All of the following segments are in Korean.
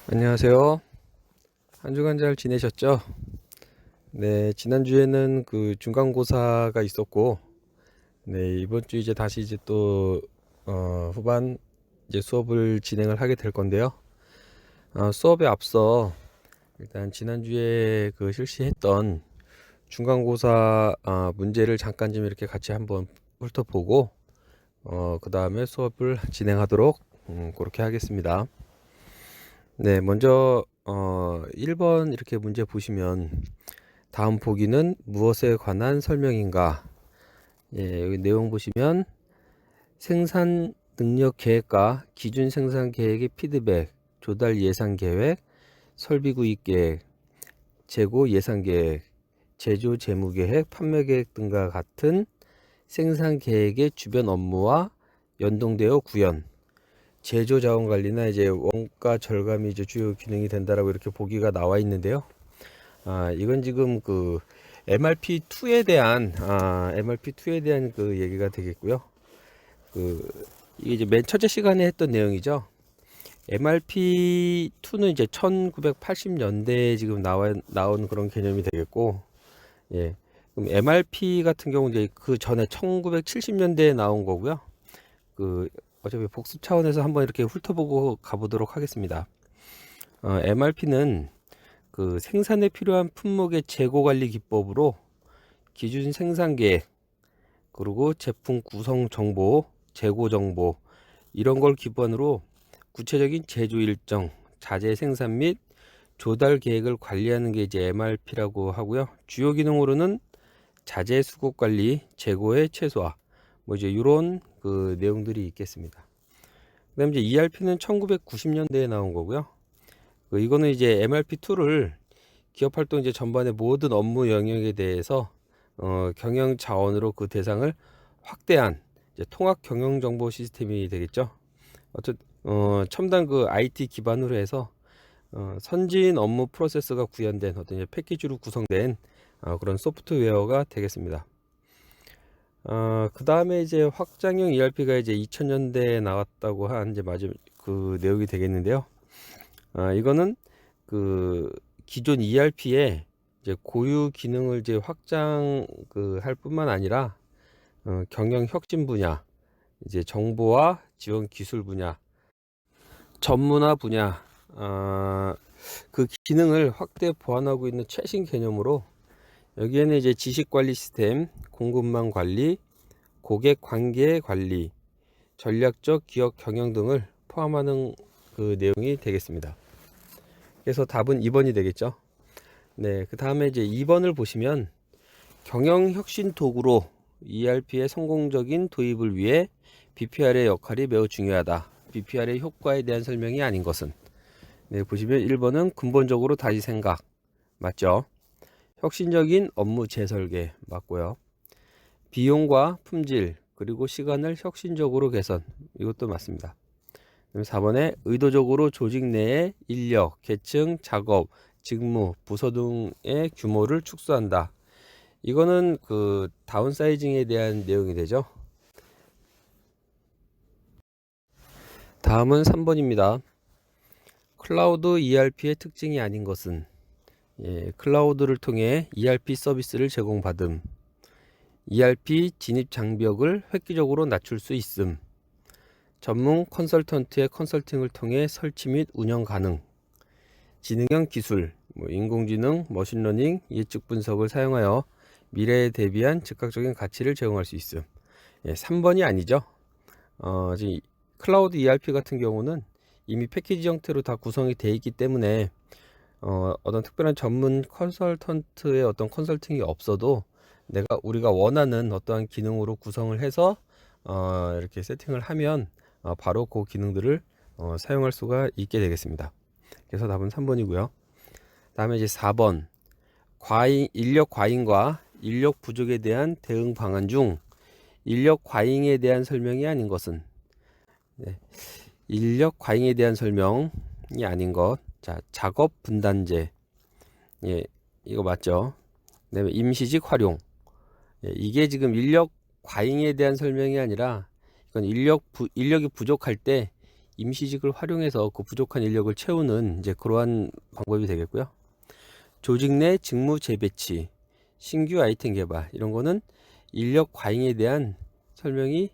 안녕하세요. 한 주간 잘 지내셨죠? 네, 지난주에는 그 중간고사가 있었고, 네, 이번 주 이제 다시 이제 또, 후반 이제 수업을 진행을 하게 될 건데요. 수업에 앞서 일단 지난주에 그 실시했던 중간고사 문제를 잠깐 좀 이렇게 같이 한번 훑어보고, 그 다음에 수업을 진행하도록 그렇게 하겠습니다. 네, 먼저 1번 이렇게 문제 보시면 다음 보기는 무엇에 관한 설명인가? 예, 여기 내용 보시면 생산 능력 계획과 기준 생산 계획의 피드백, 조달 예산 계획, 설비 구입 계획, 재고 예산 계획, 제조 재무 계획, 판매 계획 등과 같은 생산 계획의 주변 업무와 연동되어 구현, 제조 자원 관리나 이제 원가 절감이 이제 주요 기능이 된다라고 이렇게 보기가 나와 있는데요. 이건 지금 그 MRP2에 대한 그 얘기가 되겠고요. 그 이게 이제 맨 첫째 시간에 했던 내용이죠. MRP2는 이제 1980년대에 지금 나온 그런 개념이 되겠고, 예. 그럼 MRP 같은 경우 이제 그 전에 1970년대에 나온 거고요. 그 어차피 복습 차원에서 한번 이렇게 훑어보고 가보도록 하겠습니다. MRP는 그 생산에 필요한 품목의 재고 관리 기법으로 기준 생산 계획, 그리고 제품 구성 정보, 재고 정보 이런 걸 기반으로 구체적인 제조 일정, 자재 생산 및 조달 계획을 관리하는 게 이제 MRP라고 하고요. 주요 기능으로는 자재 수급 관리, 재고의 최소화, 뭐 이제 이런 그 내용들이 있겠습니다. 그다음 이제 ERP는 1990년대에 나온 거고요. 이거는 이제 MRP2를 기업 활동 이제 전반의 모든 업무 영역에 대해서 경영 자원으로 그 대상을 확대한 이제 통합 경영 정보 시스템이 되겠죠. 첨단 그 IT 기반으로 해서 선진 업무 프로세스가 구현된 어떤 이제 패키지로 구성된 그런 소프트웨어가 되겠습니다. 그 다음에 이제 확장형 ERP가 이제 2000년대에 나왔다고 한 이제 마지막 그 내용이 되겠는데요. 이거는 그 기존 ERP에 이제 고유 기능을 이제 확장 그 할 뿐만 아니라 경영 혁신 분야, 이제 정보와 지원 기술 분야, 전문화 분야, 그 기능을 확대 보완하고 있는 최신 개념으로 여기에는 이제 지식 관리 시스템, 공급망 관리, 고객 관계 관리, 전략적 기업 경영 등을 포함하는 그 내용이 되겠습니다. 그래서 답은 2번이 되겠죠. 네, 그 다음에 이제 2번을 보시면 경영 혁신 도구로 ERP의 성공적인 도입을 위해 BPR의 역할이 매우 중요하다. BPR의 효과에 대한 설명이 아닌 것은. 네, 보시면 1번은 근본적으로 다시 생각 맞죠? 혁신적인 업무 재설계 맞고요. 비용과 품질 그리고 시간을 혁신적으로 개선 이것도 맞습니다. 4번에 의도적으로 조직 내의 인력, 계층, 작업, 직무, 부서 등의 규모를 축소한다. 이거는 그 다운사이징에 대한 내용이 되죠. 다음은 3번입니다. 클라우드 ERP의 특징이 아닌 것은 클라우드를 통해 ERP 서비스를 제공받음. ERP 진입 장벽을 획기적으로 낮출 수 있음. 전문 컨설턴트의 컨설팅을 통해 설치 및 운영 가능. 지능형 기술, 인공지능, 머신러닝, 예측 분석을 사용하여 미래에 대비한 즉각적인 가치를 제공할 수 있음. 3번이 아니죠. 지금 클라우드 ERP 같은 경우는 이미 패키지 형태로 다 구성이 되어 있기 때문에 어떤 특별한 전문 컨설턴트의 어떤 컨설팅이 없어도 우리가 원하는 어떠한 기능으로 구성을 해서 이렇게 세팅을 하면 바로 그 기능들을 사용할 수가 있게 되겠습니다. 그래서 답은 3번이고요. 다음에 이제 4번 인력 과잉과 인력 부족에 대한 대응 방안 중 인력 과잉에 대한 설명이 아닌 것은 인력 과잉에 대한 설명이 아닌 것. 자, 작업 분단제. 이거 맞죠? 그다음에 임시직 활용. 이게 지금 인력 과잉에 대한 설명이 아니라 이건 인력이 부족할 때 임시직을 활용해서 그 부족한 인력을 채우는 이제 그러한 방법이 되겠고요. 조직 내 직무 재배치, 신규 아이템 개발 이런 거는 인력 과잉에 대한 설명이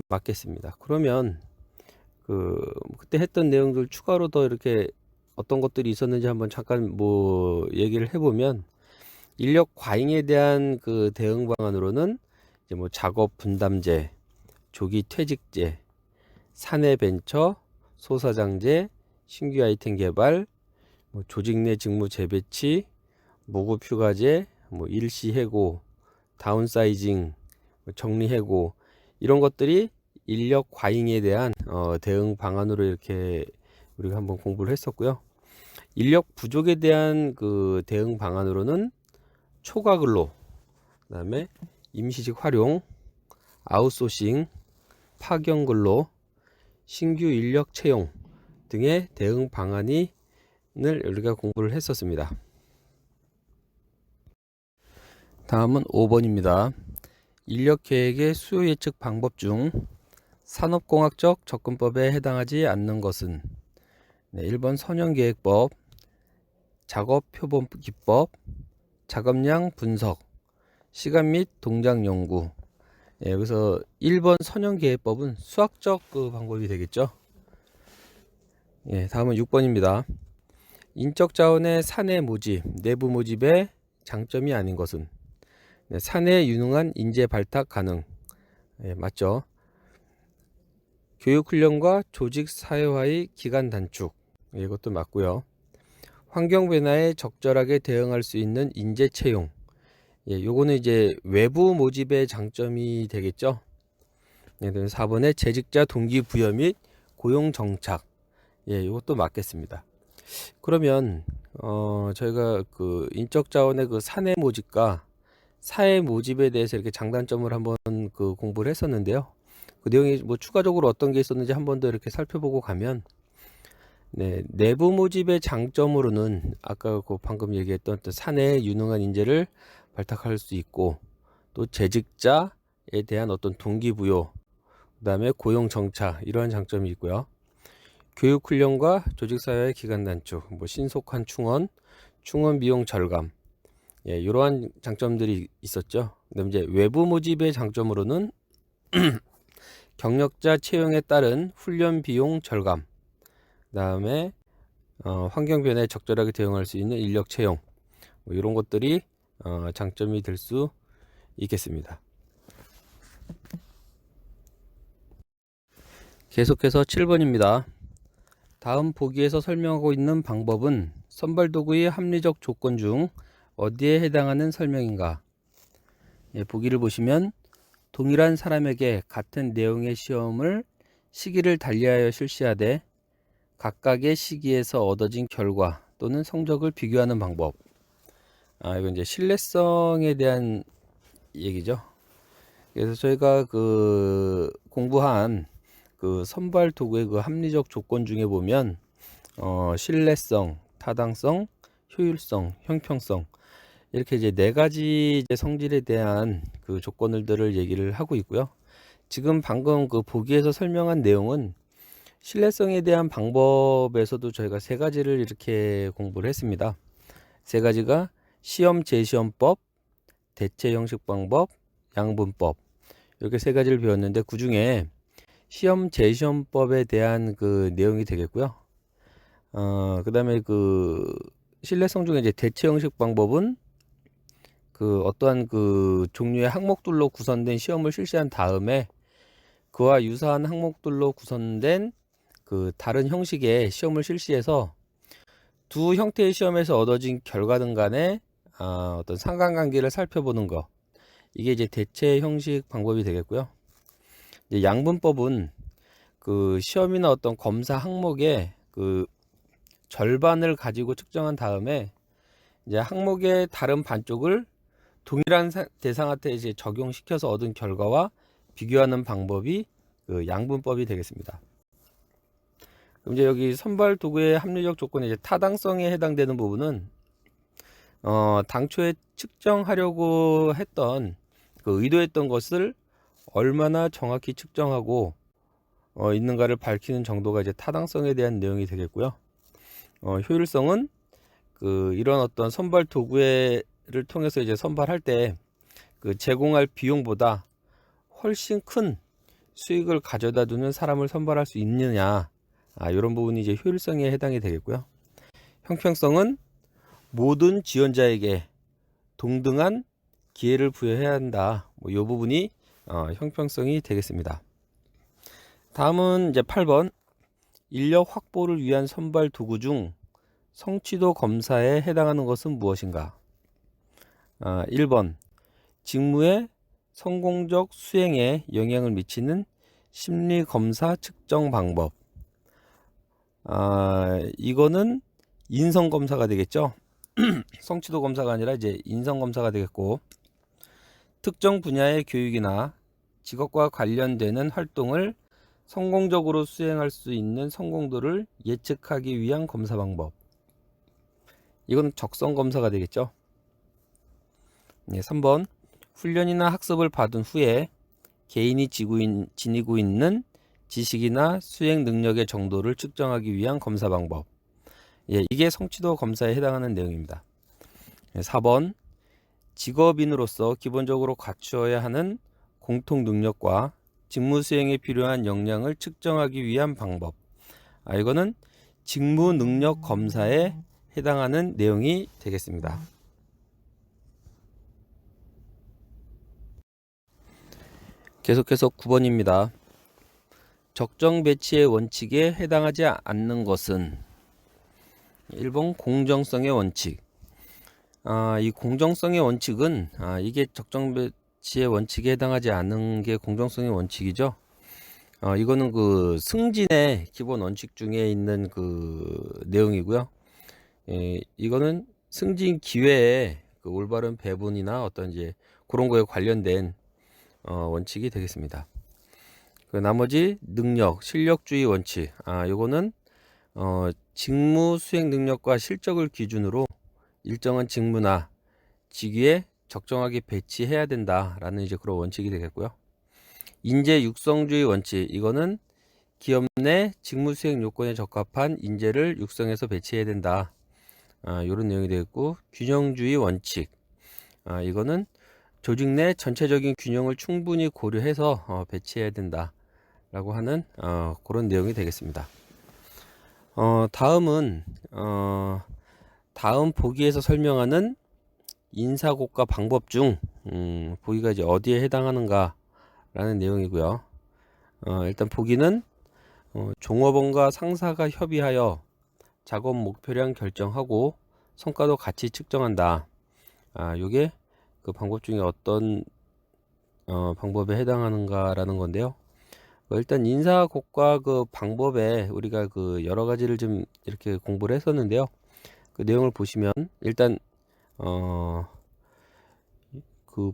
맞겠습니다. 그러면 그때 했던 내용들 추가로 더 이렇게 어떤 것들이 있었는지 한번 잠깐 뭐 얘기를 해보면, 인력 과잉에 대한 그 대응 방안으로는 이제 뭐 작업 분담제, 조기 퇴직제, 사내 벤처, 소사장제, 신규 아이템 개발, 뭐 조직 내 직무 재배치, 무급 휴가제, 뭐 일시 해고, 다운사이징, 뭐 정리 해고 이런 것들이 인력 과잉에 대한 대응 방안으로 이렇게 우리가 한번 공부를 했었고요. 인력 부족에 대한 그 대응 방안으로는 초과 근로, 그다음에 임시직 활용, 아웃소싱, 파견 근로, 신규 인력 채용 등의 대응 방안을 우리가 공부를 했었습니다. 다음은 5번입니다. 인력 계획의 수요 예측 방법 중 산업공학적 접근법에 해당하지 않는 것은? 1번 선형계획법, 작업표본 기법, 작업량 분석, 시간 및 동작 연구. 여기서 1번 선형계획법은 수학적 그 방법이 되겠죠. 다음은 6번입니다. 인적 자원의 사내 모집, 내부 모집의 장점이 아닌 것은? 사내 유능한 인재 발탁 가능. 맞죠. 교육훈련과 조직 사회화의 기간 단축. 이것도 맞고요. 환경 변화에 적절하게 대응할 수 있는 인재 채용. 요거는 이제 외부 모집의 장점이 되겠죠. 4번에 재직자 동기부여 및 고용 정착. 이것도 맞겠습니다. 그러면 저희가 그 인적 자원의 그 사내 모집과 사회 모집에 대해서 이렇게 장단점을 한번 그 공부를 했었는데요. 그 내용이 뭐 추가적으로 어떤 게 있었는지 한 번 더 이렇게 살펴보고 가면, 내부 모집의 장점으로는 아까 그 방금 얘기했던 사내 유능한 인재를 발탁할 수 있고, 또 재직자에 대한 어떤 동기부여, 그다음에 고용 정착 이러한 장점이 있고요. 교육 훈련과 조직 사회의 기간 단축, 뭐 신속한 충원 비용 절감, 이러한 장점들이 있었죠. 그다음 이제 외부 모집의 장점으로는 경력자 채용에 따른 훈련 비용 절감, 그다음에 환경 변화에 적절하게 대응할 수 있는 인력 채용, 뭐 이런 것들이 장점이 될 수 있겠습니다. 계속해서 7번입니다. 다음 보기에서 설명하고 있는 방법은 선발 도구의 합리적 조건 중 어디에 해당하는 설명인가? 보기를 보시면 동일한 사람에게 같은 내용의 시험을 시기를 달리하여 실시하되 각각의 시기에서 얻어진 결과 또는 성적을 비교하는 방법. 이건 이제 신뢰성에 대한 얘기죠. 그래서 저희가 그 공부한 그 선발 도구의 그 합리적 조건 중에 보면 신뢰성, 타당성, 효율성, 형평성 이렇게 이제 네 가지 이제 성질에 대한 그 조건들을 얘기를 하고 있고요. 지금 방금 그 보기에서 설명한 내용은 신뢰성에 대한 방법에서도 저희가 세 가지를 이렇게 공부를 했습니다. 세 가지가 시험 재시험법, 대체 형식 방법, 양분법, 이렇게 세 가지를 배웠는데 그 중에 시험 재시험법에 대한 그 내용이 되겠고요. 그 다음에 그 신뢰성 중에 이제 대체 형식 방법은 그 어떠한 그 종류의 항목들로 구성된 시험을 실시한 다음에 그와 유사한 항목들로 구성된 그 다른 형식의 시험을 실시해서 두 형태의 시험에서 얻어진 결과등 간의 어떤 상관관계를 살펴보는 거, 이게 이제 대체 형식 방법이 되겠고요. 이제 양분법은 그 시험이나 어떤 검사 항목의 그 절반을 가지고 측정한 다음에 이제 항목의 다른 반쪽을 동일한 대상한테 이제 적용시켜서 얻은 결과와 비교하는 방법이 그 양분법이 되겠습니다. 그럼 이제 여기 선발 도구의 합리적 조건의 이제 타당성에 해당되는 부분은 당초에 측정하려고 했던 그 의도했던 것을 얼마나 정확히 측정하고 있는가를 밝히는 정도가 이제 타당성에 대한 내용이 되겠고요. 효율성은 이런 어떤 선발 도구를 통해서 이제 선발할 때 제공할 비용보다 훨씬 큰 수익을 가져다 두는 사람을 선발할 수 있느냐, 이런 부분이 이제 효율성에 해당이 되겠고요. 형평성은 모든 지원자에게 동등한 기회를 부여해야 한다. 이 부분이 형평성이 되겠습니다. 다음은 이제 8번 인력 확보를 위한 선발 도구 중 성취도 검사에 해당하는 것은 무엇인가? 1번 직무의 성공적 수행에 영향을 미치는 심리 검사 측정 방법. 이거는 인성 검사가 되겠죠. 성취도 검사가 아니라 이제 인성 검사가 되겠고, 특정 분야의 교육이나 직업과 관련되는 활동을 성공적으로 수행할 수 있는 성공도를 예측하기 위한 검사 방법. 이건 적성 검사가 되겠죠. 3번 훈련이나 학습을 받은 후에 개인이 지니고 있는 지식이나 수행 능력의 정도를 측정하기 위한 검사 방법. 이게 성취도 검사에 해당하는 내용입니다. 4번 직업인으로서 기본적으로 갖추어야 하는 공통 능력과 직무 수행에 필요한 역량을 측정하기 위한 방법. 이거는 직무 능력 검사에 해당하는 내용이 되겠습니다. 계속해서 9번입니다. 적정 배치의 원칙에 해당하지 않는 것은 1번 공정성의 원칙. 이 공정성의 원칙은 이게 적정 배치의 원칙에 해당하지 않는 게 공정성의 원칙이죠. 이거는 승진의 기본 원칙 중에 있는 내용이고요. 이거는 승진 기회의 올바른 배분이나 어떤 이제 그런 거에 관련된 원칙이 되겠습니다. 나머지 능력, 실력주의 원칙. 요거는 직무 수행 능력과 실적을 기준으로 일정한 직무나 직위에 적정하게 배치해야 된다라는 이제 그런 원칙이 되겠고요. 인재 육성주의 원칙. 이거는 기업 내 직무 수행 요건에 적합한 인재를 육성해서 배치해야 된다. 이런 내용이 되겠고, 균형주의 원칙. 이거는 조직 내 전체적인 균형을 충분히 고려해서 배치해야 된다라고 하는 그런 내용이 되겠습니다. 다음은 다음 보기에서 설명하는 인사고과 방법 중 보기가 이제 어디에 해당하는가라는 내용이고요. 일단 보기는 종업원과 상사가 협의하여 작업 목표량 결정하고 성과도 같이 측정한다. 요게 그 방법 중에 어떤 방법에 해당하는가라는 건데요. 일단 인사고과 방법에 우리가 여러 가지를 좀 이렇게 공부를 했었는데요. 그 내용을 보시면 일단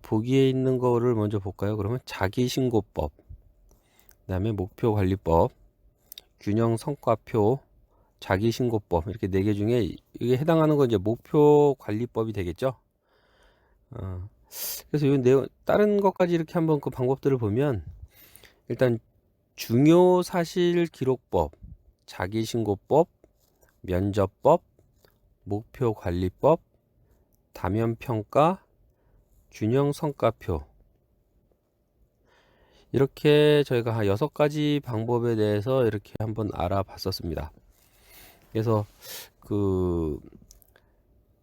보기에 있는 거를 먼저 볼까요? 그러면 자기신고법, 그다음에 목표관리법, 균형성과표, 자기신고법, 이렇게 4개 중에 이게 해당하는 건 이제 목표관리법이 되겠죠. 그래서 이 내용 다른 것까지 이렇게 한번 그 방법들을 보면, 일단 중요사실기록법, 자기신고법, 면접법, 목표관리법, 다면평가, 균형성과표, 이렇게 저희가 한 6가지 방법에 대해서 이렇게 한번 알아봤었습니다. 그래서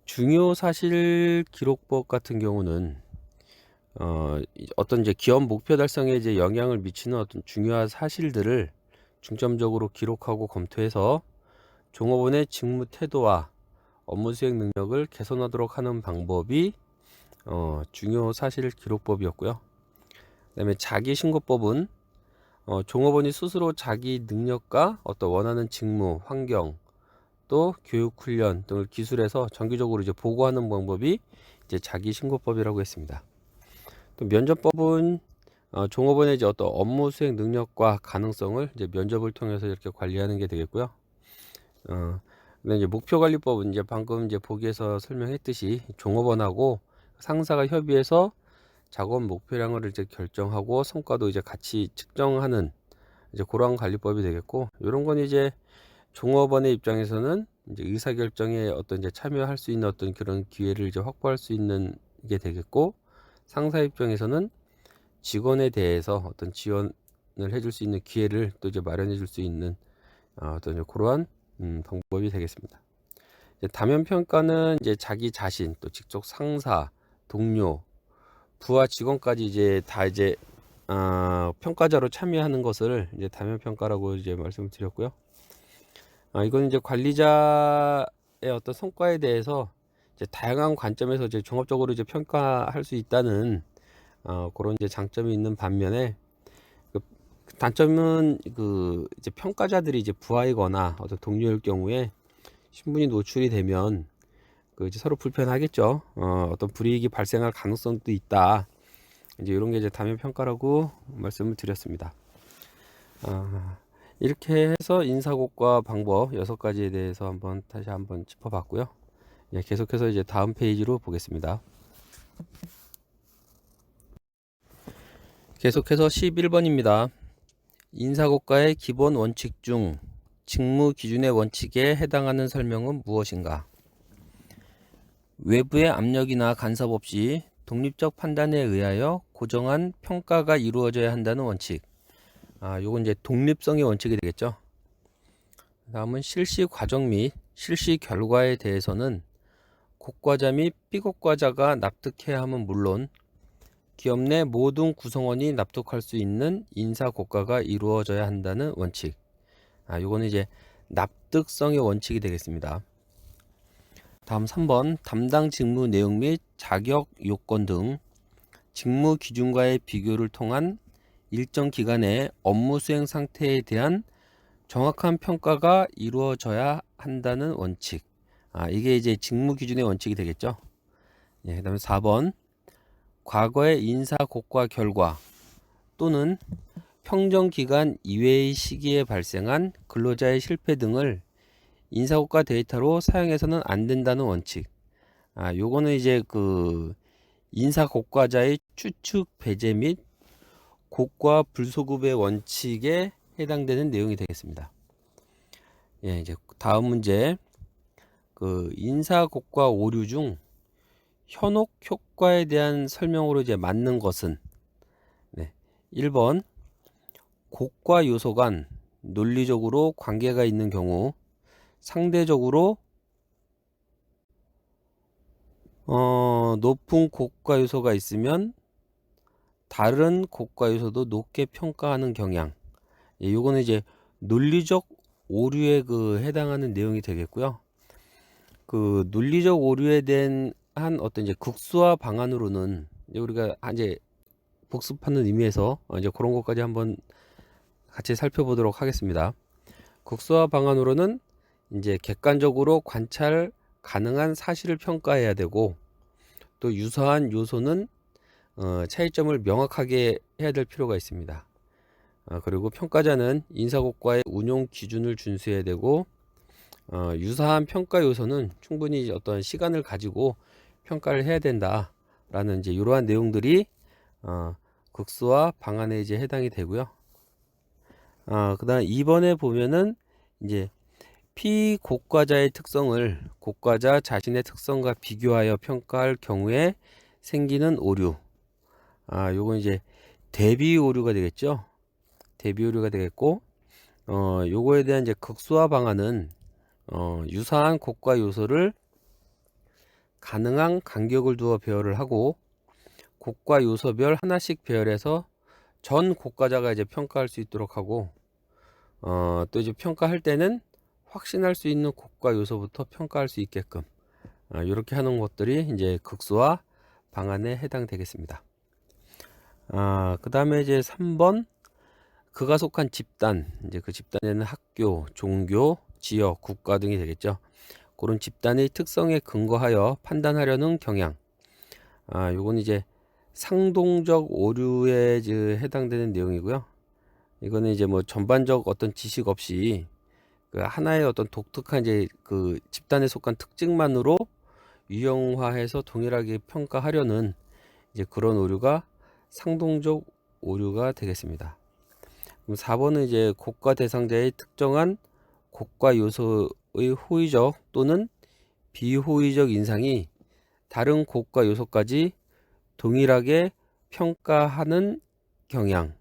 중요사실기록법 같은 경우는 어떤 이제 기업 목표 달성에 이제 영향을 미치는 어떤 중요한 사실들을 중점적으로 기록하고 검토해서 종업원의 직무 태도와 업무 수행 능력을 개선하도록 하는 방법이 중요사실기록법이었고요. 그다음에 자기신고법은 종업원이 스스로 자기 능력과 어떤 원하는 직무, 환경, 또 교육 훈련 등을 기술해서 정기적으로 이제 보고하는 방법이 이제 자기신고법이라고 했습니다. 또 면접법은 종업원의 이제 어떤 업무 수행 능력과 가능성을 이제 면접을 통해서 이렇게 관리하는 게 되겠고요. 근데 이제 목표관리법은 이제 방금 이제 보기에서 설명했듯이 종업원하고 상사가 협의해서 작업 목표량을 이제 결정하고 성과도 이제 같이 측정하는 이제 그러한 관리법이 되겠고, 이런 건 이제 종업원의 입장에서는 이제 의사결정에 어떤 이제 참여할 수 있는 어떤 그런 기회를 이제 확보할 수 있는 게 되겠고, 상사 입장에서는 직원에 대해서 어떤 지원을 해줄 수 있는 기회를 또 이제 마련해 줄 수 있는 어떤 이제 그러한 방법이 되겠습니다. 이제 다면 평가는 이제 자기 자신, 또 직속 상사, 동료, 부하 직원까지 이제 다 이제 평가자로 참여하는 것을 이제 다면 평가라고 이제 말씀을 드렸고요. 이건 이제 관리자의 어떤 성과에 대해서 이제 다양한 관점에서 이제 종합적으로 이제 평가할 수 있다는 그런 이제 장점이 있는 반면에, 그 단점은 그 이제 평가자들이 이제 부하이거나 어떤 동료일 경우에 신분이 노출이 되면 그 이제 서로 불편하겠죠. 어떤 불이익이 발생할 가능성도 있다. 이제 이런 게 이제 다면 평가라고 말씀을 드렸습니다. 이렇게 해서 인사고과 방법 6가지에 대해서 다시 한번 짚어봤고요. 계속해서 이제 다음 페이지로 보겠습니다. 계속해서 11번입니다. 인사고과의 기본 원칙 중 직무 기준의 원칙에 해당하는 설명은 무엇인가? 외부의 압력이나 간섭 없이 독립적 판단에 의하여 고정한 평가가 이루어져야 한다는 원칙. 요건 이제 독립성의 원칙이 되겠죠. 다음은 실시 과정 및 실시 결과에 대해서는 곡과자 및 비곡과자가 납득해야 함은 물론 기업 내 모든 구성원이 납득할 수 있는 인사고과가 이루어져야 한다는 원칙. 요거는 이제 납득성의 원칙이 되겠습니다. 다음 3번 담당 직무 내용 및 자격 요건 등 직무 기준과의 비교를 통한 일정 기간의 업무 수행 상태에 대한 정확한 평가가 이루어져야 한다는 원칙. 이게 이제 직무 기준의 원칙이 되겠죠. 그 다음에 4번 과거의 인사 고과 결과 또는 평정 기간 이외의 시기에 발생한 근로자의 실패 등을 인사고과 데이터로 사용해서는 안 된다는 원칙. 요거는 이제 그 인사고과자의 추측 배제 및 고과 불소급의 원칙에 해당되는 내용이 되겠습니다. 이제 다음 문제. 그 인사고과 오류 중 현혹 효과에 대한 설명으로 이제 맞는 것은 1번 곡과 요소 간 논리적으로 관계가 있는 경우 상대적으로 높은 곡과 요소가 있으면 다른 곡과 요소도 높게 평가하는 경향. 요거는 이제 논리적 오류에 그 해당하는 내용이 되겠고요. 그 논리적 오류에 대한 어떤 이제 극소화 방안으로는 이제 우리가 이제 복습하는 의미에서 이제 그런 것까지 한번 같이 살펴보도록 하겠습니다. 극소화 방안으로는 이제 객관적으로 관찰 가능한 사실을 평가해야 되고, 또 유사한 요소는 차이점을 명확하게 해야 될 필요가 있습니다. 그리고 평가자는 인사고과의 운용 기준을 준수해야 되고, 유사한 평가 요소는 충분히 어떤 시간을 가지고 평가를 해야 된다라는 이제 이러한 내용들이 극소화 방안에 이제 해당이 되고요. 그다음 2번에 보면은 이제 피곡과자의 특성을 곡과자 자신의 특성과 비교하여 평가할 경우에 생기는 오류. 요건 이제 대비 오류가 되겠죠. 대비 오류가 되겠고, 요거에 대한 이제 극소화 방안은 유사한 곡과 요소를 가능한 간격을 두어 배열을 하고 곡과 요소별 하나씩 배열해서 전 곡과자가 이제 평가할 수 있도록 하고, 또 이제 평가할 때는 확신할 수 있는 곡과 요소부터 평가할 수 있게끔 이렇게 하는 것들이 이제 극소화 방안에 해당되겠습니다. 그 다음에 이제 3번 그가 속한 집단, 이제 그 집단에는 학교, 종교, 지역, 국가 등이 되겠죠. 그런 집단의 특성에 근거하여 판단하려는 경향. 요건 이제 상동적 오류에 해당되는 내용이고요. 이거는 이제 뭐 전반적 어떤 지식 없이 그 하나의 어떤 독특한 이제 그 집단에 속한 특징만으로 유형화해서 동일하게 평가하려는 이제 그런 오류가 상동적 오류가 되겠습니다. 그럼 4번은 이제 고과 대상자의 특정한 고과 요소의 호의적 또는 비호의적 인상이 다른 고과 요소까지 동일하게 평가하는 경향.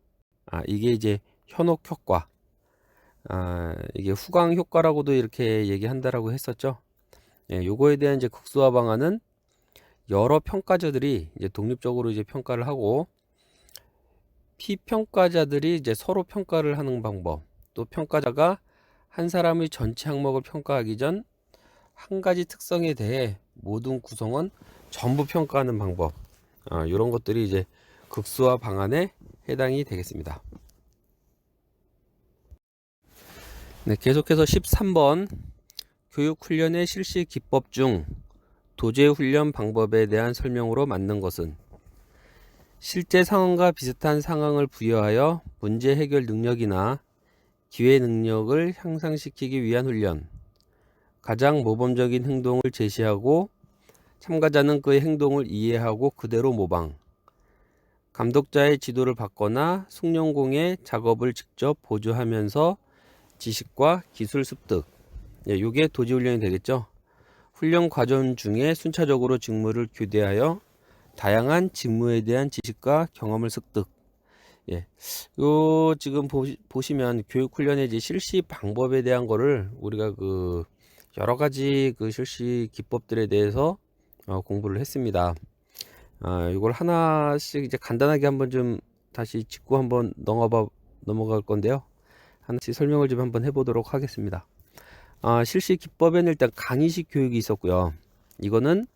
이게 이제 현혹 효과. 이게 후광 효과라고도 이렇게 얘기한다라고 했었죠. 예, 요거에 대한 이제 극소화 방안은 여러 평가자들이 이제 독립적으로 이제 평가를 하고 피평가자들이 이제 서로 평가를 하는 방법, 또 평가자가 한 사람의 전체 항목을 평가하기 전 한 가지 특성에 대해 모든 구성원 전부 평가하는 방법, 이런 것들이 이제 극소화 방안에 해당이 되겠습니다. 네, 계속해서 13번 교육훈련의 실시 기법 중 도제훈련 방법에 대한 설명으로 맞는 것은 실제 상황과 비슷한 상황을 부여하여 문제 해결 능력이나 기회 능력을 향상시키기 위한 훈련, 가장 모범적인 행동을 제시하고 참가자는 그의 행동을 이해하고 그대로 모방, 감독자의 지도를 받거나 숙련공의 작업을 직접 보조하면서 지식과 기술 습득, 이게 도지훈련이 되겠죠. 훈련 과정 중에 순차적으로 직무를 교대하여 다양한 직무에 대한 지식과 경험을 습득. 요 지금 보시면 교육훈련의 이제 실시 방법에 대한 거를 우리가 그 여러 가지 그 실시 기법들에 대해서 공부를 했습니다. 이걸 하나씩 이제 간단하게 한번 좀 다시 짚고 한번 넘어갈 건데요. 하나씩 설명을 좀 한번 해보도록 하겠습니다. 실시 기법에는 일단 강의식 교육이 있었고요. 이거는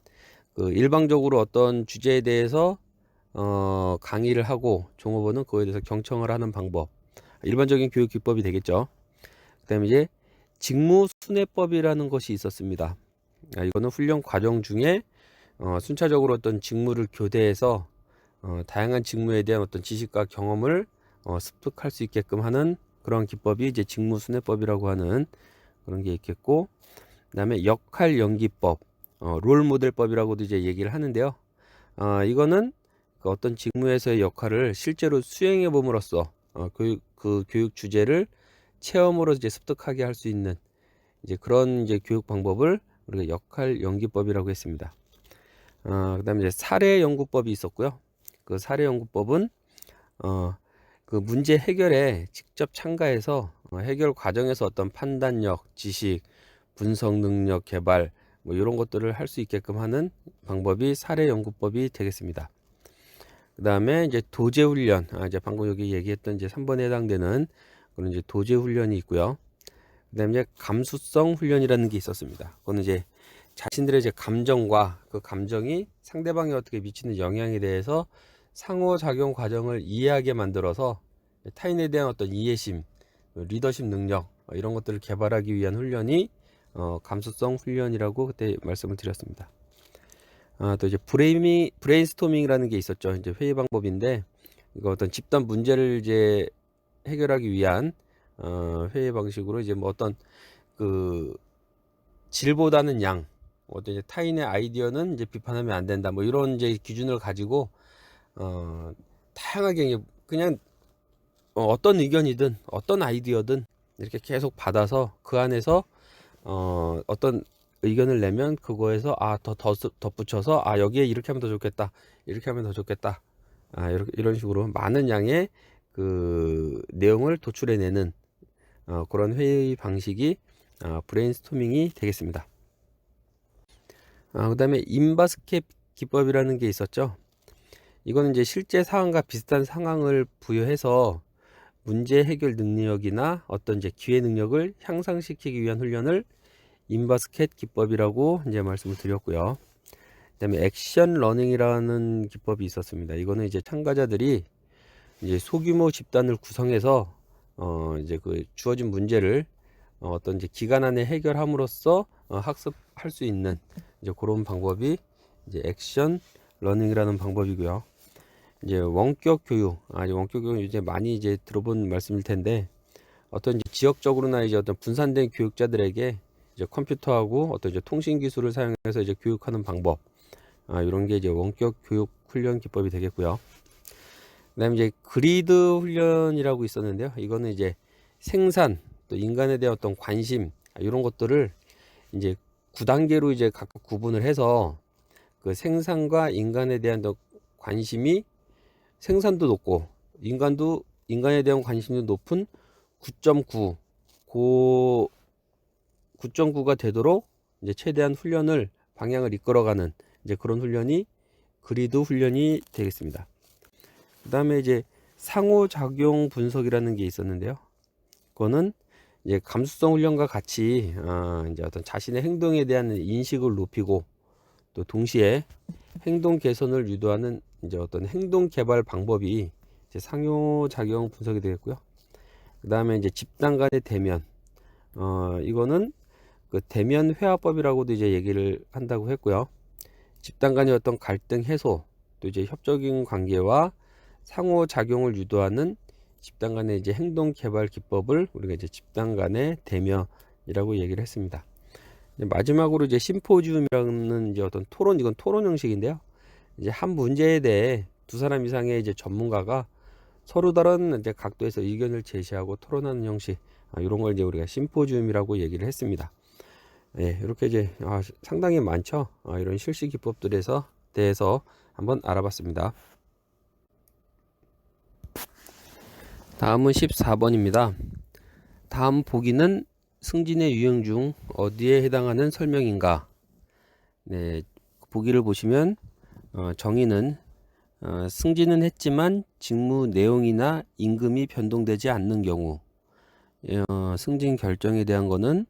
그 일방적으로 어떤 주제에 대해서 강의를 하고 종업원은 그거에 대해서 경청을 하는 방법, 일반적인 교육 기법이 되겠죠. 그다음에 이제 직무 순회법이라는 것이 있었습니다. 이거는 훈련 과정 중에 순차적으로 어떤 직무를 교대해서 다양한 직무에 대한 어떤 지식과 경험을 습득할 수 있게끔 하는 그런 기법이 이제 직무 순회법이라고 하는 그런 게 있겠고, 그다음에 역할 연기법, 롤 모델법이라고도 이제 얘기를 하는데요. 이거는 그 어떤 직무에서의 역할을 실제로 수행해 봄으로써 그 교육 주제를 체험으로 이제 습득하게 할 수 있는 이제 그런 이제 교육 방법을 우리가 역할 연기법이라고 했습니다. 그다음에 이제 사례 연구법이 있었고요. 그 사례 연구법은 그 문제 해결에 직접 참가해서 해결 과정에서 어떤 판단력, 지식, 분석 능력 개발 뭐 이런 것들을 할 수 있게끔 하는 방법이 사례 연구법이 되겠습니다. 그다음에 이제 도제 훈련, 이제 방금 여기 얘기했던 이제 3번에 해당되는 그런 이제 도제 훈련이 있고요. 그다음에 이제 감수성 훈련이라는 게 있었습니다. 그거는 이제 자신들의 이제 감정과 그 감정이 상대방에 어떻게 미치는 영향에 대해서 상호작용 과정을 이해하게 만들어서 타인에 대한 어떤 이해심, 리더십 능력 이런 것들을 개발하기 위한 훈련이 감수성 훈련이라고 그때 말씀을 드렸습니다. 또 이제 브레인스토밍이라는 게 있었죠. 이제 회의 방법인데 이거 어떤 집단 문제를 이제 해결하기 위한 회의 방식으로 이제 뭐 어떤 그 질보다는 양, 어떤 이제 타인의 아이디어는 이제 비판하면 안 된다. 뭐 이런 이제 기준을 가지고 다양하게 그냥 어떤 의견이든 어떤 아이디어든 이렇게 계속 받아서 그 안에서 어떤 의견을 내면 그거에서 더 덧붙여서 여기에 이렇게 하면 더 좋겠다, 이렇게 하면 더 좋겠다, 이런 식으로 많은 양의 그 내용을 도출해내는 그런 회의 방식이 브레인스토밍이 되겠습니다. 그 다음에 인바스켓 기법이라는 게 있었죠. 이거는 이제 실제 상황과 비슷한 상황을 부여해서 문제 해결 능력이나 어떤 이제 기회 능력을 향상시키기 위한 훈련을 인바스켓 기법이라고 이제 말씀을 드렸고요. 그다음에 액션 러닝이라는 기법이 있었습니다. 이거는 이제 참가자들이 이제 소규모 집단을 구성해서 이제 그 주어진 문제를 어떤 이제 기간 안에 해결함으로써 학습할 수 있는 이제 그런 방법이 이제 액션 러닝이라는 방법이고요. 이제 원격 교육, 이제 원격 교육 이제 많이 이제 들어본 말씀일 텐데 어떤 이제 지역적으로나 이제 어떤 분산된 교육자들에게 이제 컴퓨터하고 어떤 이제 통신 기술을 사용해서 이제 교육하는 방법, 이런 게 이제 원격 교육 훈련 기법이 되겠고요. 그다음에 이제 그리드 훈련이라고 있었는데요. 이거는 이제 생산 또 인간에 대한 어떤 관심 이런 것들을 이제 9단계로 이제 각각 구분을 해서 그 생산과 인간에 대한 관심이 생산도 높고 인간에 대한 관심도 높은 9.9 고 9.9가 되도록 이제 최대한 훈련을 방향을 이끌어가는 이제 그런 훈련이 그리드 훈련이 되겠습니다. 그다음에 이제 상호작용 분석이라는 게 있었는데요. 그거는 이제 감수성 훈련과 같이 이제 어떤 자신의 행동에 대한 인식을 높이고 또 동시에 행동 개선을 유도하는 이제 어떤 행동 개발 방법이 이제 상호작용 분석이 되겠고요. 그다음에 이제 집단 간의 대면 이거는 그 대면 회화법이라고도 이제 얘기를 한다고 했고요. 집단 간의 어떤 갈등 해소 또 이제 협적인 관계와 상호작용을 유도하는 집단 간의 이제 행동 개발 기법을 우리가 이제 집단 간의 대면이라고 얘기를 했습니다. 마지막으로 이제 심포지움이라는 이제 어떤 토론, 이건 토론 형식인데요. 이제 한 문제에 대해 두 사람 이상의 이제 전문가가 서로 다른 이제 각도에서 의견을 제시하고 토론하는 형식, 이런 걸 이제 우리가 심포지움이라고 얘기를 했습니다. 예, 이렇게 이제 상당히 많죠. 이런 실시 기법들에서 대해서 한번 알아봤습니다. 다음은 14번입니다. 다음 보기는 승진의 유형 중 어디에 해당하는 설명인가? 네, 보기를 보시면 정의는 승진은 했지만 직무 내용이나 임금이 변동되지 않는 경우, 승진 결정에 대한 거는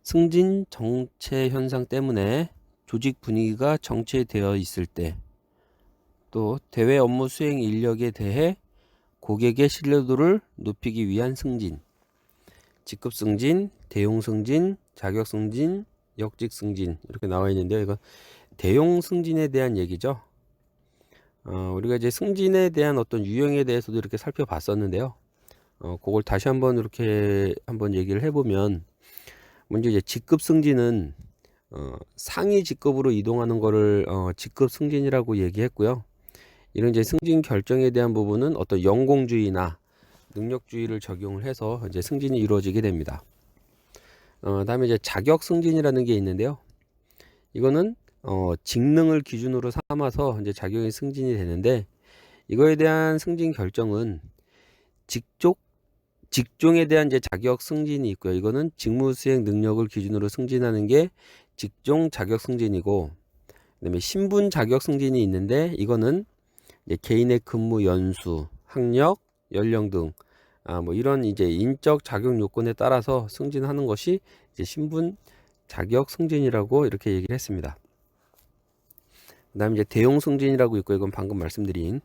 승진 정체 현상 때문에 조직 분위기가 정체되어 있을 때, 또 대외 업무 수행 인력에 대해 고객의 신뢰도를 높이기 위한 승진, 직급 승진, 대용 승진, 자격 승진, 역직 승진 이렇게 나와 있는데요. 이건 대용 승진에 대한 얘기죠. 우리가 이제 승진에 대한 어떤 유형에 대해서도 이렇게 살펴봤었는데요. 그걸 다시 한번 이렇게 한번 얘기를 해보면, 먼저 이제 직급 승진은 상위 직급으로 이동하는 거를 직급 승진이라고 얘기했고요. 이런 이제 승진 결정에 대한 부분은 어떤 연공주의나 능력주의를 적용을 해서 이제 승진이 이루어지게 됩니다. 다음에 이제 자격 승진이라는 게 있는데요. 이거는 직능을 기준으로 삼아서 이제 자격이 승진이 되는데, 이거에 대한 승진 결정은 직종에 대한 이제 자격 승진이 있고요. 이거는 직무 수행 능력을 기준으로 승진하는 게 직종 자격 승진이고, 그다음에 신분 자격 승진이 있는데, 이거는 이제 개인의 근무 연수, 학력, 연령 등 뭐 이런 이제 인적 자격 요건에 따라서 승진하는 것이 이제 신분 자격 승진이라고 이렇게 얘기를 했습니다. 그다음에 이제 대용 승진이라고 있고, 이건 방금 말씀드린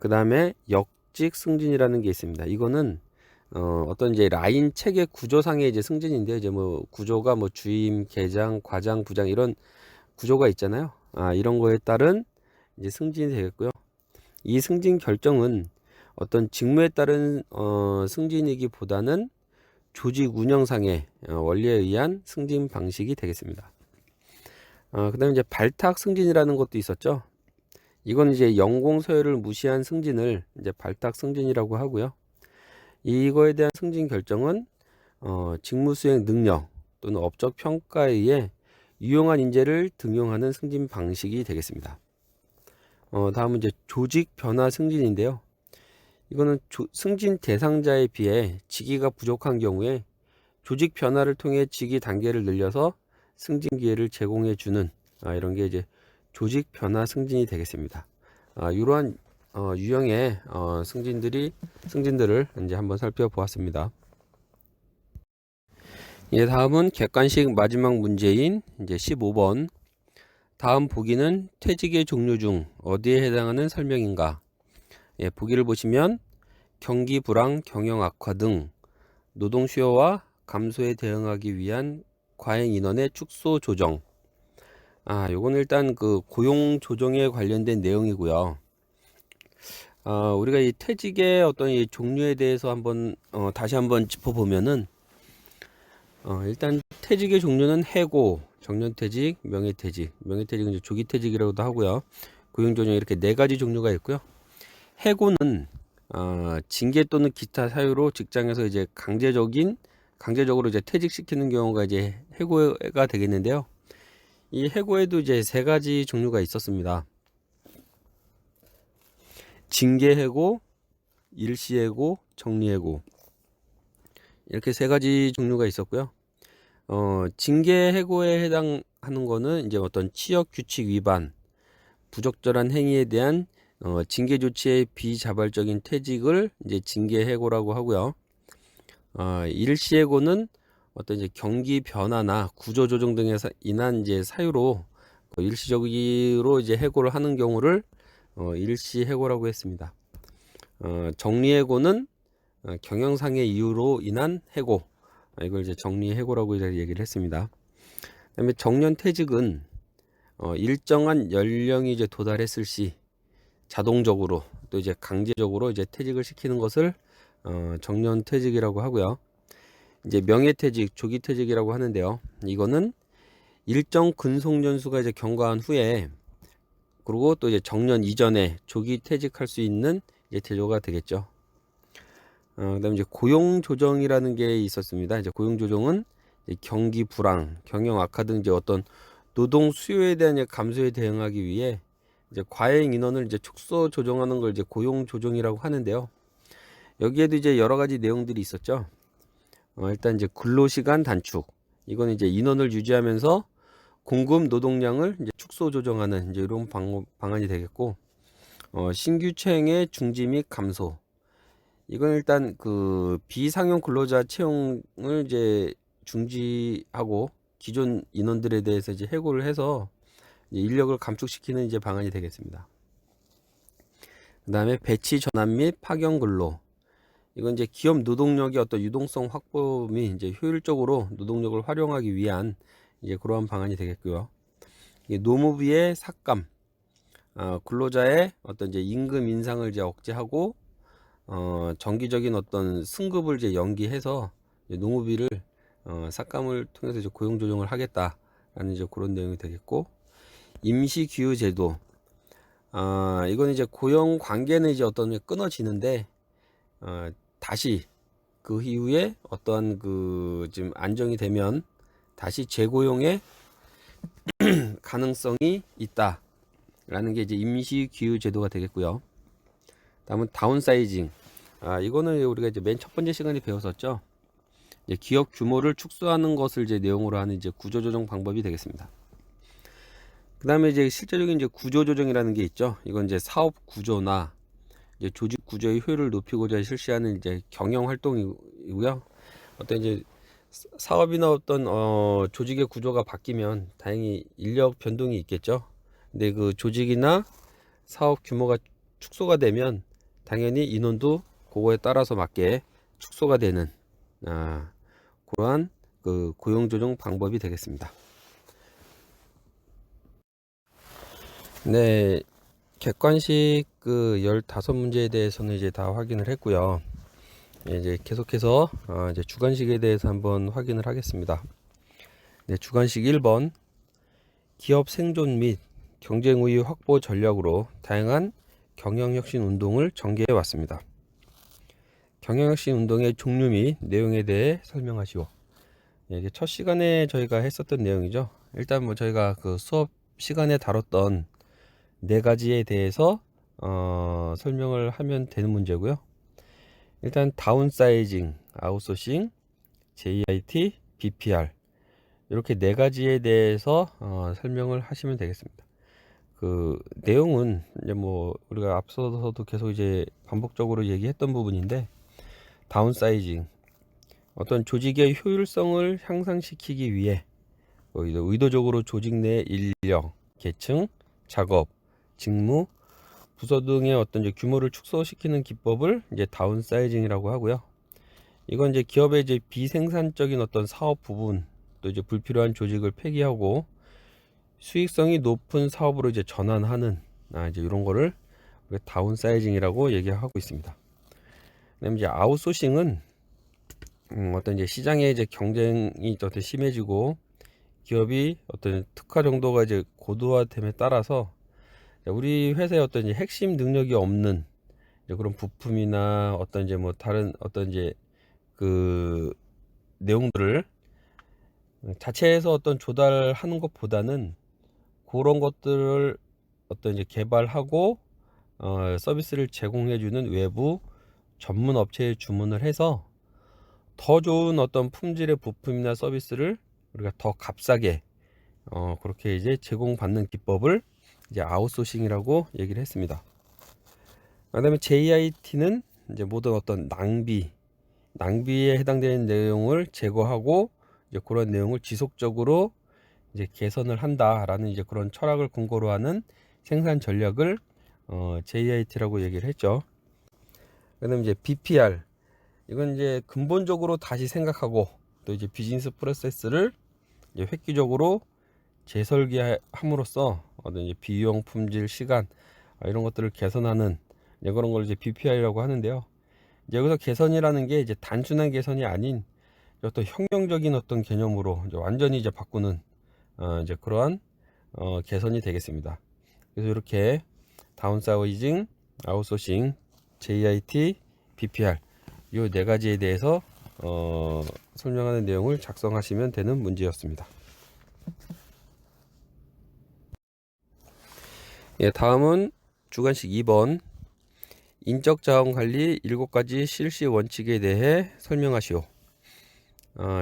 그다음에 역직 승진이라는 게 있습니다. 이거는 어떤 이제 라인 체계 구조상의 이제 승진인데, 이제 뭐 구조가 뭐 주임, 계장, 과장, 부장 이런 구조가 있잖아요. 이런 거에 따른 이제 승진이 되겠고요. 이 승진 결정은 어떤 직무에 따른 승진이기보다는 조직 운영상의 원리에 의한 승진 방식이 되겠습니다. 그다음에 이제 발탁 승진이라는 것도 있었죠. 이건 이제 연공 서열을 무시한 승진을 이제 발탁 승진이라고 하고요. 이거에 대한 승진 결정은 직무 수행 능력 또는 업적 평가에 의해 유용한 인재를 등용하는 승진 방식이 되겠습니다. 다음은 이제 조직 변화 승진인데요. 이거는 승진 대상자에 비해 직위가 부족한 경우에 조직 변화를 통해 직위 단계를 늘려서 승진 기회를 제공해 주는 이런 게 이제 조직 변화 승진이 되겠습니다. 이러한 유형의 승진들을 이제 한번 살펴보았습니다. 이제 다음은 객관식 마지막 문제인 이제 15번. 다음 보기는 퇴직의 종류 중 어디에 해당하는 설명인가? 예, 보기를 보시면 경기 불황, 경영 악화 등 노동 수요와 감소에 대응하기 위한 과잉 인원의 축소 조정. 요건 일단 그 고용 조정에 관련된 내용이고요. 우리가 이 퇴직의 어떤 이 종류에 대해서 한번 다시 한번 짚어보면은, 일단 퇴직의 종류는 해고, 정년퇴직, 명예퇴직은 이제 조기퇴직이라고도 하고요. 고용조정 이렇게 네 가지 종류가 있고요. 해고는 징계 또는 기타 사유로 직장에서 이제 강제적으로 이제 퇴직시키는 경우가 이제 해고가 되겠는데요. 이 해고에도 이제 세 가지 종류가 있었습니다. 징계 해고, 일시 해고, 정리 해고, 이렇게 세 가지 종류가 있었고요. 징계 해고에 해당하는 거는 이제 어떤 취업 규칙 위반, 부적절한 행위에 대한 징계 조치의 비자발적인 퇴직을 이제 징계 해고라고 하고요. 일시 해고는 어떤 이제 경기 변화나 구조 조정 등에 인한 이제 사유로 일시적으로 이제 해고를 하는 경우를 일시 해고라고 했습니다. 정리 해고는 경영상의 이유로 인한 해고, 이걸 이제 정리 해고라고 이제 얘기를 했습니다. 그다음에 정년 퇴직은 일정한 연령이 이제 도달했을 시 자동적으로 또 이제 강제적으로 이제 퇴직을 시키는 것을 정년 퇴직이라고 하고요. 이제 명예퇴직, 조기퇴직이라고 하는데요. 이거는 일정 근속 연수가 이제 경과한 후에 그리고 또 이제 정년 이전에 조기퇴직할 수 있는 이제 제도가 되겠죠. 그다음에 이제 고용조정이라는 게 있었습니다. 이제 고용조정은 이제 경기 불황, 경영 악화 등 이제 어떤 노동 수요에 대한 이제 감소에 대응하기 위해 이제 과잉 인원을 이제 축소 조정하는 걸 이제 고용조정이라고 하는데요. 여기에도 이제 여러 가지 내용들이 있었죠. 일단 이제 근로시간 단축, 이건 이제 인원을 유지하면서 공급 노동량을 이제 축소 조정하는 이제 이런 방안이 되겠고, 신규채용의 중지 및 감소, 이건 일단 그 비상용 근로자 채용을 이제 중지하고 기존 인원들에 대해서 이제 해고를 해서 이제 인력을 감축시키는 이제 방안이 되겠습니다. 그다음에 배치 전환 및 파견 근로, 이건 이제 기업 노동력의 어떤 유동성 확보 및 이제 효율적으로 노동력을 활용하기 위한 이제 그러한 방안이 되겠고요. 노무비의 삭감, 근로자의 어떤 이제 임금 인상을 이제 억제하고 정기적인 어떤 승급을 이제 연기해서 이제 노무비를 삭감을 통해서 이제 고용 조정을 하겠다라는 이제 그런 내용이 되겠고, 임시기후제도, 이건 이제 고용 관계는 이제 어떤 끊어지는데 다시 그 이후에 어떠한 그 지금 안정이 되면 다시 재고용의 가능성이 있다라는 게 이제 임시기후제도가 되겠고요. 다음은 다운사이징. 이거는 우리가 이제 맨 첫 번째 시간에 배웠었죠. 이제 기업 규모를 축소하는 것을 이제 내용으로 하는 이제 구조조정 방법이 되겠습니다. 그 다음에 이제 실제적인 이제 구조조정이라는 게 있죠. 이건 이제 사업 구조나 이제 조직 구조의 효율을 높이고자 실시하는 이제 경영 활동이고요. 어떤 이제 사업이나 어떤 조직의 구조가 바뀌면 다행히 인력 변동이 있겠죠. 근데 그 조직이나 사업 규모가 축소가 되면 당연히 인원도 그거에 따라서 맞게 축소가 되는 그러한 그 고용 조정 방법이 되겠습니다. 네, 객관식 그 15문제에 대해서는 이제 다 확인을 했고요. 이제 계속해서 이제 주관식에 대해서 한번 확인을 하겠습니다. 네, 주관식 1번, 기업 생존 및 경쟁 우위 확보 전략으로 다양한 경영혁신 운동을 전개해 왔습니다. 경영혁신 운동의 종류 및 내용에 대해 설명하시오. 이게 첫 시간에 저희가 했었던 내용이죠. 일단 뭐 저희가 그 수업 시간에 다뤘던 네 가지에 대해서 설명을 하면 되는 문제고요. 일단 다운사이징, 아웃소싱, JIT, BPR, 이렇게 네 가지에 대해서 설명을 하시면 되겠습니다. 그 내용은 이제 뭐 우리가 앞서서도 계속 이제 반복적으로 얘기했던 부분인데, 다운사이징, 어떤 조직의 효율성을 향상시키기 위해 의도적으로 조직 내 인력, 계층, 작업, 직무, 부서 등의 어떤 이제 규모를 축소시키는 기법을 이제 다운사이징이라고 하고요. 이건 이제 기업의 이제 비생산적인 어떤 사업 부분, 또 이제 불필요한 조직을 폐기하고 수익성이 높은 사업으로 이제 전환하는 이제 이런 거를 우리가 다운사이징이라고 얘기하고 있습니다. 그다음에 이제 아웃소싱은 어떤 이제 시장에 이제 경쟁이 어떤 심해지고 기업이 어떤 특화 정도가 이제 고도화됨에 따라서 우리 회사의 어떤 이제 핵심 능력이 없는 이제 그런 부품이나 어떤 이제 뭐 다른 어떤 이제 그 내용들을 자체에서 어떤 조달하는 것보다는 그런 것들을 어떤 이제 개발하고 서비스를 제공해주는 외부 전문 업체에 주문을 해서 더 좋은 어떤 품질의 부품이나 서비스를 우리가 더 값싸게 그렇게 이제 제공받는 기법을 이제 아웃소싱이라고 얘기를 했습니다. 그다음에 JIT는 이제 모든 어떤 낭비에 해당되는 내용을 제거하고 이제 그런 내용을 지속적으로 이제 개선을 한다라는 이제 그런 철학을 근거로 하는 생산 전략을 JIT라고 얘기를 했죠. 그다음에 이제 BPR, 이건 이제 근본적으로 다시 생각하고 또 이제 비즈니스 프로세스를 이제 획기적으로 재설계함으로써 어떤 이제 비용, 품질, 시간 이런 것들을 개선하는 이제 그런 걸 이제 BPR이라고 하는데요. 이제 여기서 개선이라는 게 이제 단순한 개선이 아닌 어떤 혁명적인 어떤 개념으로 이제 완전히 이제 바꾸는 이제 그러한 개선이 되겠습니다. 그래서 이렇게 다운사이징, 아웃소싱, JIT, BPR 이 네 가지에 대해서 설명하는 내용을 작성하시면 되는 문제였습니다. 예, 다음은 주관식 2번 인적 자원 관리 7가지 실시 원칙에 대해 설명하시오.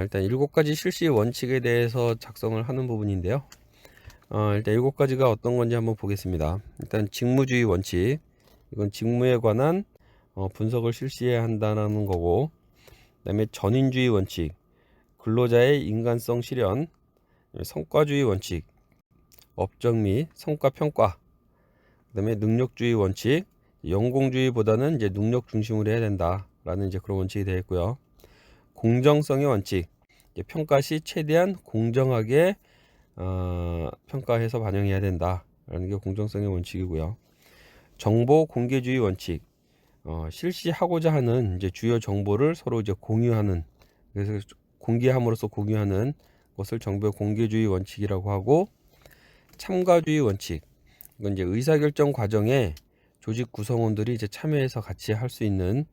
일단 7가지 실시 원칙에 대해서 작성을 하는 부분인데요. 일단 7가지가 어떤 건지 한번 보겠습니다. 일단 직무주의 원칙, 이건 직무에 관한 분석을 실시해야 한다는 거고, 그 다음에 전인주의 원칙, 근로자의 인간성 실현, 성과주의 원칙, 업적 및 성과 평가, 그 다음에 능력주의 원칙, 연공주의보다는 이제 능력 중심으로 해야 된다라는 이제 그런 원칙이 되어 있고요. 공정성의 원칙, 평가 시 최대한 공정하게 평가해서 반영해야 된다라는 게 공정성의 원칙이고요. 정보 공개주의 원칙, 실시하고자 하는 이제 주요 정보를 서로 이제 공유하는, 그래서 공개함으로써 공유하는 것을 정보 공개주의 원칙이라고 하고, 참가주의 원칙, 이건 이제 의사결정 과정에 조직 구성원들이 이제 참여해서 같이 할 수 있는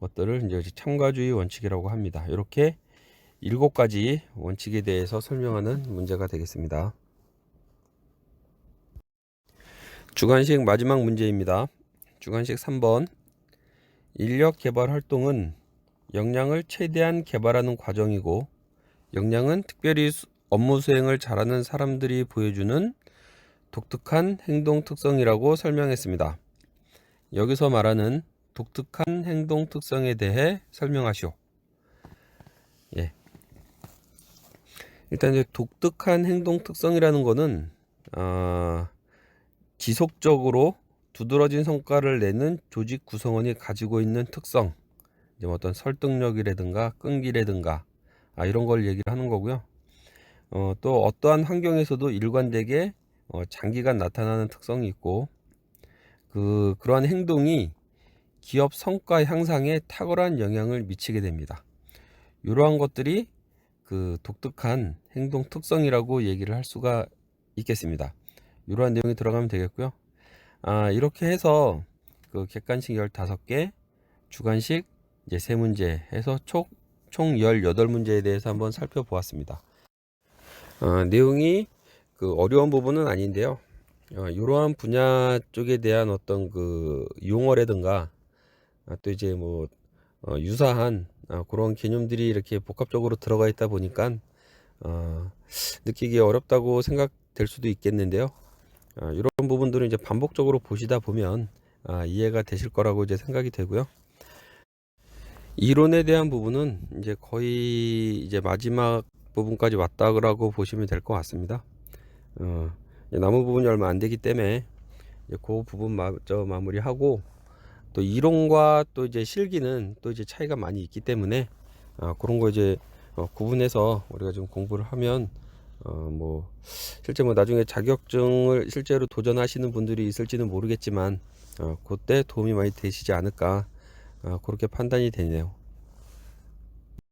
것들을 이제 참가주의 원칙이라고 합니다. 이렇게 7가지 원칙에 대해서 설명하는 문제가 되겠습니다. 주관식 마지막 문제입니다. 주관식 3번. 인력 개발 활동은 역량을 최대한 개발하는 과정이고, 역량은 특별히 업무 수행을 잘하는 사람들이 보여주는 독특한 행동 특성이라고 설명했습니다. 여기서 말하는 독특한 행동 특성에 대해 설명하시오. 예. 일단 이제 독특한 행동 특성이라는 거는 지속적으로 두드러진 성과를 내는 조직 구성원이 가지고 있는 특성, 이제 어떤 설득력이라든가 끈기라든가 이런 걸 얘기를 하는 거고요. 또 어떠한 환경에서도 일관되게 장기간 나타나는 특성이 있고, 그러한 행동이 기업 성과 향상에 탁월한 영향을 미치게 됩니다. 이러한 것들이 그 독특한 행동 특성이라고 얘기를 할 수가 있겠습니다. 이러한 내용이 들어가면 되겠고요. 이렇게 해서 그 객관식 15개, 주관식 이제 3문제 해서 총 18문제에 대해서 한번 살펴보았습니다. 내용이 그 어려운 부분은 아닌데요. 이러한 분야 쪽에 대한 어떤 그 용어라든가 또 이제 뭐 유사한 그런 개념들이 이렇게 복합적으로 들어가 있다 보니까 느끼기 어렵다고 생각될 수도 있겠는데요. 이런 부분들은 이제 반복적으로 보시다 보면 이해가 되실 거라고 이제 생각이 되고요. 이론에 대한 부분은 이제 거의 이제 마지막 부분까지 왔다고 보시면 될 것 같습니다. 남은 부분이 얼마 안 되기 때문에 이제 그 부분 마저 마무리하고, 또 이론과 또 이제 실기는 또 이제 차이가 많이 있기 때문에 그런 거 이제 구분해서 우리가 좀 공부를 하면 뭐 실제 뭐 나중에 자격증을 실제로 도전하시는 분들이 있을지는 모르겠지만 그때 도움이 많이 되시지 않을까 그렇게 판단이 되네요.